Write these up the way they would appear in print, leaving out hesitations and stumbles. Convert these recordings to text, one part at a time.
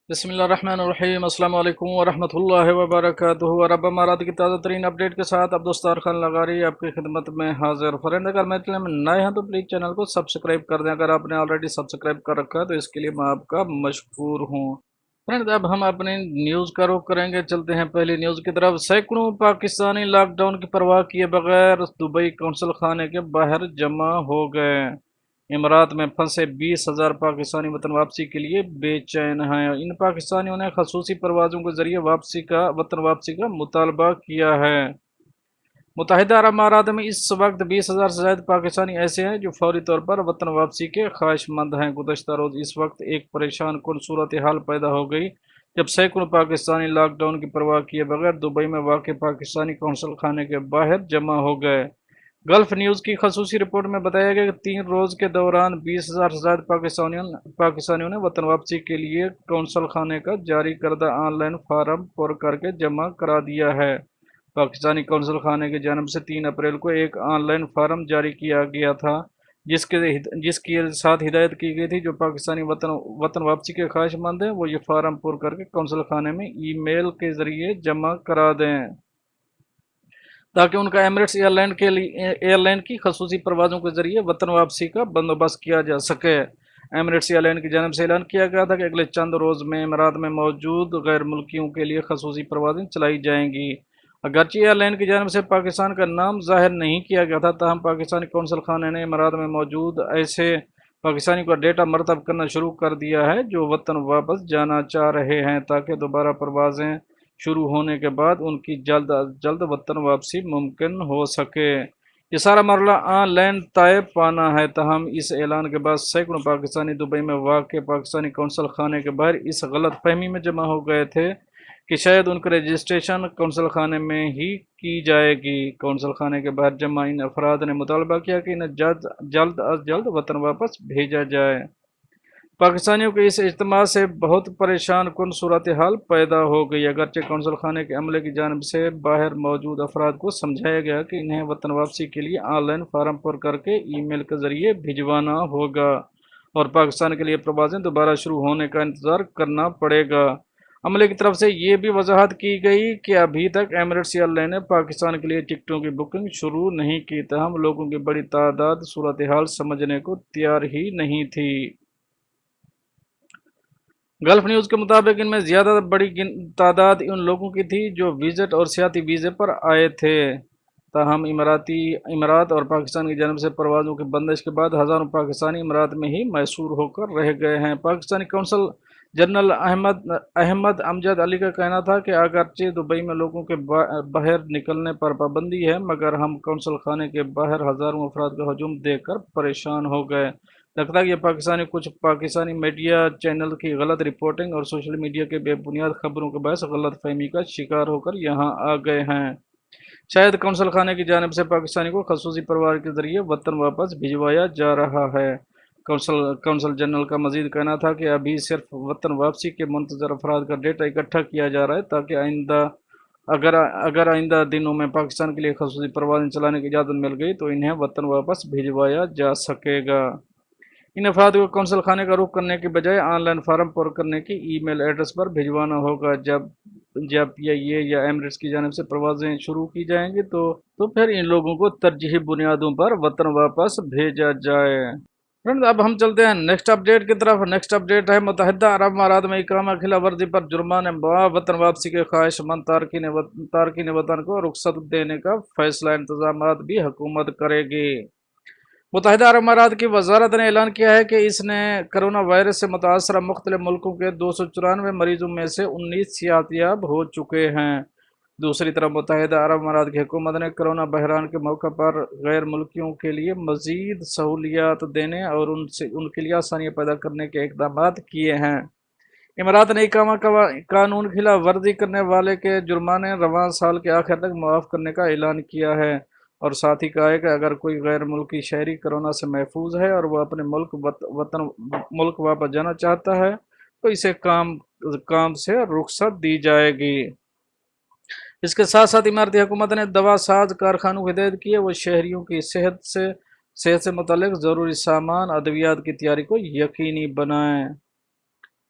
بسم اللہ الرحمن الرحیم۔ السلام علیکم ورحمۃ اللہ وبرکاتہ۔ رب امارات کی تازہ ترین اپڈیٹ کے ساتھ عبدالستار خان لغاری آپ کی خدمت میں حاضر۔ فرینڈ اگر میں چینل میں نئے ہیں تو پلیز چینل کو سبسکرائب کر دیں، اگر آپ نے آلریڈی سبسکرائب کر رکھا ہے تو اس کے لیے میں آپ کا مشکور ہوں۔ فرینڈ اب ہم اپنی نیوز کا رخ کریں گے، چلتے ہیں پہلی نیوز کی طرف۔ سینکڑوں پاکستانی لاک ڈاؤن کی پرواہ کیے بغیر دبئی قونصل خانے کے باہر جمع ہو گئے۔ امارات میں پھنسے 20,000 پاکستانی وطن واپسی کے لیے بے چین ہیں۔ ان پاکستانیوں نے خصوصی پروازوں کے ذریعے وطن واپسی کا مطالبہ کیا ہے۔ متحدہ عرب امارات میں اس وقت 20,000 سے زائد پاکستانی ایسے ہیں جو فوری طور پر وطن واپسی کے خواہش مند ہیں۔ گزشتہ روز اس وقت ایک پریشان کن صورتحال پیدا ہو گئی جب سینکڑوں پاکستانی لاک ڈاؤن کی پرواہ کیے بغیر دبئی میں واقع پاکستانی قونصل خانے کے باہر جمع ہو گئے۔ گلف نیوز کی خصوصی رپورٹ میں بتایا گیا کہ 3 روز کے دوران 20,000 سے زائد پاکستانیوں نے وطن واپسی کے لیے قونصل خانے کا جاری کردہ آن لائن فارم پر کر کے جمع کرا دیا ہے۔ پاکستانی قونصل خانے کی جانب سے 3 اپریل کو ایک آن لائن فارم جاری کیا گیا تھا جس کے ساتھ ہدایت کی گئی تھی جو پاکستانی وطن واپسی کے خواہش مند ہیں وہ یہ فارم پر کر کے قونصل خانے میں ای میل کے ذریعے جمع کرا دیں تاکہ ان کا ایمریٹس ایئر لائن کی خصوصی پروازوں کے ذریعے وطن واپسی کا بندوبست کیا جا سکے۔ ایمریٹس ایئر لائن کی جانب سے اعلان کیا گیا تھا کہ اگلے چند روز میں امارات میں موجود غیر ملکیوں کے لیے خصوصی پروازیں چلائی جائیں گی۔ اگرچہ ایئر لائن کی جانب سے پاکستان کا نام ظاہر نہیں کیا گیا تھا، تاہم پاکستانی قونصل خانے نے امارات میں موجود ایسے پاکستانیوں کا ڈیٹا مرتب کرنا شروع کر دیا ہے جو وطن واپس جانا چاہ رہے ہیں تاکہ دوبارہ پروازیں شروع ہونے کے بعد ان کی جلد از جلد وطن واپسی ممکن ہو سکے۔ یہ سارا مرحلہ آن لائن طے پانا ہے، تاہم اس اعلان کے بعد سینکڑوں پاکستانی دبئی میں واقع پاکستانی قونصل خانے کے باہر اس غلط فہمی میں جمع ہو گئے تھے کہ شاید ان کا رجسٹریشن قونصل خانے میں ہی کی جائے گی۔ قونصل خانے کے باہر جمع ان افراد نے مطالبہ کیا کہ انہیں جلد از جلد وطن واپس بھیجا جائے۔ پاکستانیوں کے اس اجتماع سے بہت پریشان کن صورتحال پیدا ہو گئی۔ اگرچہ قونصل خانے کے عملے کی جانب سے باہر موجود افراد کو سمجھایا گیا کہ انہیں وطن واپسی کے لیے آن لائن فارم پر کر کے ای میل کے ذریعے بھجوانا ہوگا اور پاکستان کے لیے پروازیں دوبارہ شروع ہونے کا انتظار کرنا پڑے گا۔ عملے کی طرف سے یہ بھی وضاحت کی گئی کہ ابھی تک ایمریٹس ایئر لائن نے پاکستان کے لیے ٹکٹوں کی بکنگ شروع نہیں کی، تاہم لوگوں کی بڑی تعداد صورتحال سمجھنے کو تیار ہی نہیں تھی۔ گلف نیوز کے مطابق ان میں زیادہ بڑی تعداد ان لوگوں کی تھی جو وزٹ اور سیاحتی ویزے پر آئے تھے، تاہم امارات اور پاکستان کی جانب سے پروازوں کی بندش کے بعد ہزاروں پاکستانی امارات میں ہی محصور ہو کر رہ گئے ہیں۔ پاکستانی قونصل جنرل احمد امجد علی کا کہنا تھا کہ اگرچہ دبئی میں لوگوں کے باہر نکلنے پر پابندی ہے مگر ہم قونصل خانے کے باہر ہزاروں افراد کا ہجوم دیکھ کر پریشان ہو گئے۔ لگتا ہے کہ کچھ پاکستانی میڈیا چینل کی غلط رپورٹنگ اور سوشل میڈیا کے بے بنیاد خبروں کے باعث غلط فہمی کا شکار ہو کر یہاں آ گئے ہیں۔ شاید قونصل خانے کی جانب سے پاکستانی کو خصوصی پروار کے ذریعے وطن واپس بھجوایا جا رہا ہے۔ قونصل جنرل کا مزید کہنا تھا کہ ابھی صرف وطن واپسی کے منتظر افراد کا ڈیٹا اکٹھا کیا جا رہا ہے تاکہ اگر آئندہ دنوں میں پاکستان کے لیے خصوصی پروازیں چلانے کی اجازت مل گئی تو انہیں وطن واپس بھجوایا جا سکے گا۔ ان افراد کو قونصل خانے کا رخ کرنے کے بجائے آن لائن فارم پر کرنے کی ای میل ایڈریس پر بھجوانا ہوگا۔ جب یہ یا ایمریٹس کی جانب سے پروازیں شروع کی جائیں گی تو پھر ان لوگوں کو ترجیحی بنیادوں پر وطن واپس بھیجا جائے۔ فرینڈ اب ہم چلتے ہیں نیکسٹ اپڈیٹ کی طرف۔ نیکسٹ اپڈیٹ ہے متحدہ عرب امارات میں اقامہ خلاف ورزی پر جرمانے وطن واپسی کے خواہش مند تارکین وطن کو رخصت دینے کا فیصلہ انتظامات بھی حکومت کرے گی۔ متحدہ عرب امارات کی وزارت نے اعلان کیا ہے کہ اس نے کرونا وائرس سے متاثرہ مختلف ملکوں کے 294 مریضوں میں سے 19 صحت یاب ہو چکے ہیں۔ دوسری طرف متحدہ عرب امارات کی حکومت نے کرونا بحران کے موقع پر غیر ملکیوں کے لیے مزید سہولیات دینے اور ان کے لیے آسانیاں پیدا کرنے کے اقدامات کیے ہیں۔ امارات نے اقامہ قانون خلاف ورزی کرنے والے کے جرمانے رواں سال کے آخر تک معاف کرنے کا اعلان کیا ہے اور ساتھ ہی کہا ہے کہ اگر کوئی غیر ملکی شہری کرونا سے محفوظ ہے اور وہ اپنے ملک واپس جانا چاہتا ہے تو اسے کام سے رخصت دی جائے گی۔ اس کے ساتھ ساتھ اماراتی حکومت نے دوا ساز کارخانوں کو ہدایت کی ہے وہ شہریوں کی صحت سے متعلق ضروری سامان ادویات کی تیاری کو یقینی بنائیں۔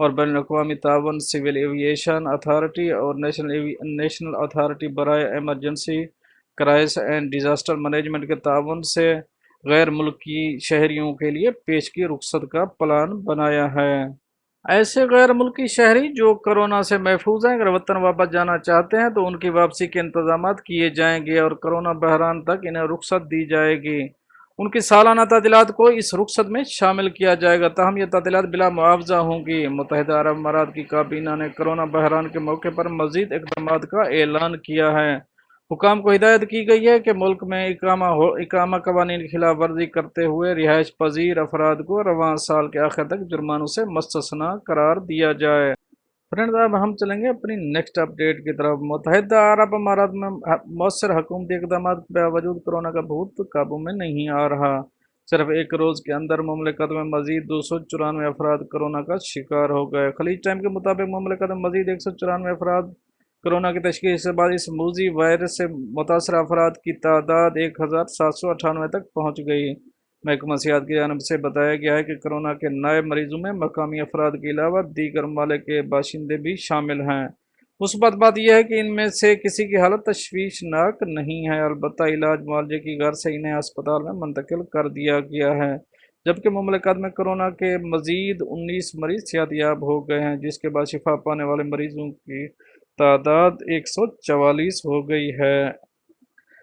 اور بین الاقوامی تعاون، سول ایویشن اتھارٹی اور نیشنل اتھارٹی برائے emergency crisis and disaster management کے تعاون سے غیر ملکی شہریوں کے لیے پیشگی رخصت کا پلان بنایا ہے۔ ایسے غیر ملکی شہری جو کرونا سے محفوظ ہیں، اگر وطن واپس جانا چاہتے ہیں تو ان کی واپسی کے انتظامات کیے جائیں گے اور کرونا بحران تک انہیں رخصت دی جائے گی۔ ان کی سالانہ تعطیلات کو اس رخصت میں شامل کیا جائے گا، تاہم یہ تعطیلات بلا معاوضہ ہوں گی۔ متحدہ عرب امارات کی کابینہ نے کرونا بحران کے موقع پر مزید اقدامات کا اعلان کیا ہے۔ حکام کو ہدایت کی گئی ہے کہ ملک میں اقامہ قوانین کی خلاف ورزی کرتے ہوئے رہائش پذیر افراد کو رواں سال کے آخر تک جرمانوں سے مستثنی قرار دیا جائے۔ فرینڈز، اب ہم چلیں گے اپنی نیکسٹ اپڈیٹ کی طرف۔ متحدہ عرب امارات میں مؤثر حکومتی اقدامات کے باوجود کورونا کا بھوت قابو میں نہیں آ رہا۔ صرف ایک روز کے اندر مملکت میں مزید 294 افراد کورونا کا شکار ہو گئے۔ خلیج ٹائم کے مطابق مملکت میں مزید 194 افراد کورونا کی تشخیص کے بعد اس موذی وائرس سے متاثرہ افراد کی تعداد 1798 تک پہنچ گئی۔ محکمہ صحت کی جانب سے بتایا گیا ہے کہ کورونا کے نئے مریضوں میں مقامی افراد کے علاوہ دیگر ممالک کے باشندے بھی شامل ہیں۔ مثبت بات یہ ہے کہ ان میں سے کسی کی حالت تشویشناک نہیں ہے، البتہ علاج معالجے کی غرض سے انہیں اسپتال میں منتقل کر دیا گیا ہے، جبکہ مملکت میں کورونا کے مزید 19 مریض صحت یاب ہو گئے ہیں، جس کے بعد شفا پانے والے مریضوں کی تعداد 144 ہو گئی ہے۔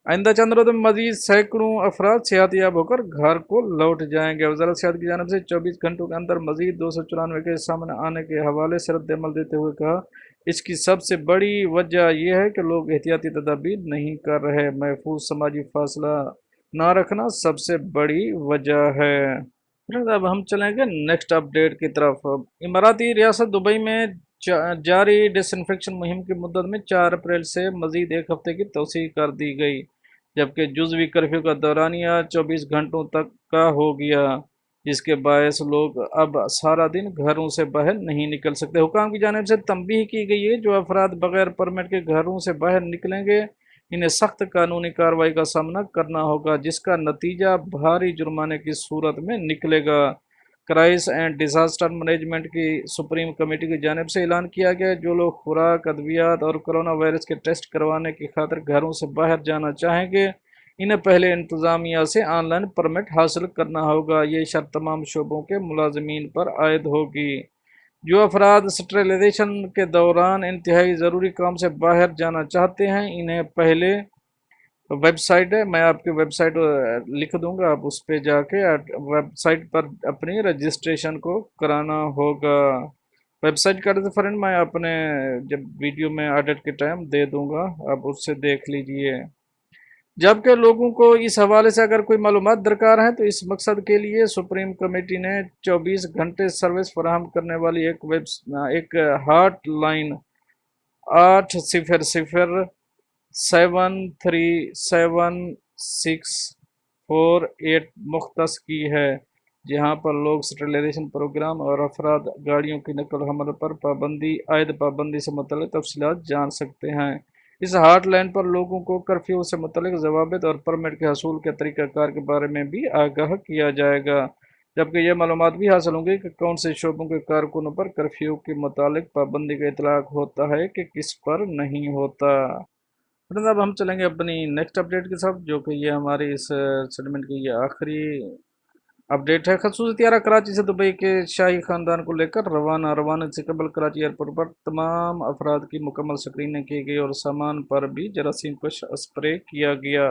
آئندہ چند روزوں میں مزید سینکڑوں افراد صحت یاب ہو کر گھر کو لوٹ جائیں گے۔ وزارت صحت کی جانب سے 24 گھنٹوں کے اندر مزید 294 کے سامنے آنے کے حوالے سے رد عمل دیتے ہوئے کہا، اس کی سب سے بڑی وجہ یہ ہے کہ لوگ احتیاطی تدابیر نہیں کر رہے، محفوظ سماجی فاصلہ نہ رکھنا سب سے بڑی وجہ ہے۔ اب ہم چلیں گے نیکسٹ اپڈیٹ کی طرف۔ اماراتی ریاست دبئی میں جاری ڈس انفیکشن مہم کی مدت میں 4 اپریل سے مزید ایک ہفتے کی توسیع کر دی گئی، جبکہ جزوی کرفیو کا دورانیہ 24 گھنٹوں تک کا ہو گیا، جس کے باعث لوگ اب سارا دن گھروں سے باہر نہیں نکل سکتے۔ حکام کی جانب سے تنبیہ کی گئی ہے جو افراد بغیر پرمٹ کے گھروں سے باہر نکلیں گے انہیں سخت قانونی کارروائی کا سامنا کرنا ہوگا، جس کا نتیجہ بھاری جرمانے کی صورت میں نکلے گا۔ کرائس اینڈ ڈیزاسٹر مینجمنٹ کی سپریم کمیٹی کی جانب سے اعلان کیا گیا جو لوگ خوراک، ادویات اور کرونا وائرس کے ٹیسٹ کروانے کی خاطر گھروں سے باہر جانا چاہیں گے انہیں پہلے انتظامیہ سے آن لائن پرمٹ حاصل کرنا ہوگا۔ یہ شرط تمام شعبوں کے ملازمین پر عائد ہوگی۔ جو افراد اسٹرلائزیشن کے دوران انتہائی ضروری کام سے باہر جانا چاہتے ہیں انہیں پہلے ویب سائٹ ہے، میں آپ کی ویب سائٹ لکھ دوں گا، آپ اس پہ جا کے ویب سائٹ پر اپنی رجسٹریشن کو کرانا ہوگا۔ ویب سائٹ کا فرینڈ میں اپنے جب ویڈیو میں ایڈٹ کے ٹائم دے دوں گا، آپ اس سے دیکھ لیجئے۔ جبکہ لوگوں کو اس حوالے سے اگر کوئی معلومات درکار ہیں تو اس مقصد کے لیے سپریم کمیٹی نے 24 گھنٹے سروس فراہم کرنے والی ایک ہاٹ لائن 800-737-648 مختص کی ہے، جہاں پر لوگ اسٹرلائزیشن پروگرام اور افراد گاڑیوں کی نقل و حمل پر عائد پابندی سے متعلق تفصیلات جان سکتے ہیں۔ اس ہاٹ لائن پر لوگوں کو کرفیو سے متعلق ضوابط اور پرمٹ کے حصول کے طریقہ کار کے بارے میں بھی آگاہ کیا جائے گا، جبکہ یہ معلومات بھی حاصل ہوں گی کہ کون سے شعبوں کے کارکنوں پر کرفیو کے متعلق پابندی کا اطلاق ہوتا ہے کہ کس پر نہیں ہوتا۔ اب ہم چلیں گے اپنی نیکسٹ اپڈیٹ کے ساتھ، جو کہ یہ ہماری اس سیگمنٹ کی یہ آخری اپڈیٹ ہے۔ خصوصی طیارہ کراچی سے دبئی کے شاہی خاندان کو لے کر روانہ سے قبل کراچی ایئرپورٹ پر تمام افراد کی مکمل اسکریننگ کی گئی اور سامان پر بھی جراثیم کش اسپرے کیا گیا۔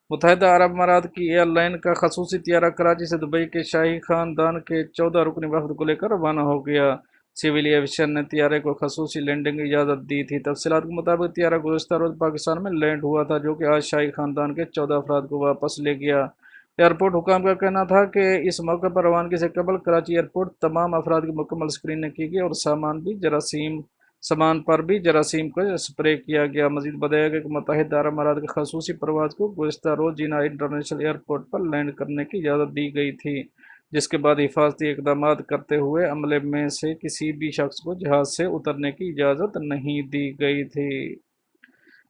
متحدہ عرب امارات کی ایئر لائن کا خصوصی طیارہ کراچی سے دبئی کے شاہی خاندان کے 14 رکنی وفد کو لے کر روانہ ہو گیا۔ سول ایویشن نے طیارے کو خصوصی لینڈنگ کی اجازت دی تھی۔ تفصیلات کے مطابق طیارہ گزشتہ روز پاکستان میں لینڈ ہوا تھا، جو کہ آج شاہی خاندان کے 14 افراد کو واپس لے گیا۔ ایئرپورٹ حکام کا کہنا تھا کہ اس موقع پر روانگی سے قبل کراچی ایئرپورٹ تمام افراد کی مکمل اسکریننگ کی گئی اور سامان پر بھی جراثیم کو اسپرے کیا گیا۔ مزید بتایا گیا کہ متحدہ عرب امارات کی خصوصی پرواز کو گزشتہ روز جناح انٹرنیشنل ایئرپورٹ پر لینڈ کرنے کی اجازت دی گئی تھی، جس کے بعد حفاظتی اقدامات کرتے ہوئے عملے میں سے کسی بھی شخص کو جہاز سے اترنے کی اجازت نہیں دی گئی تھی۔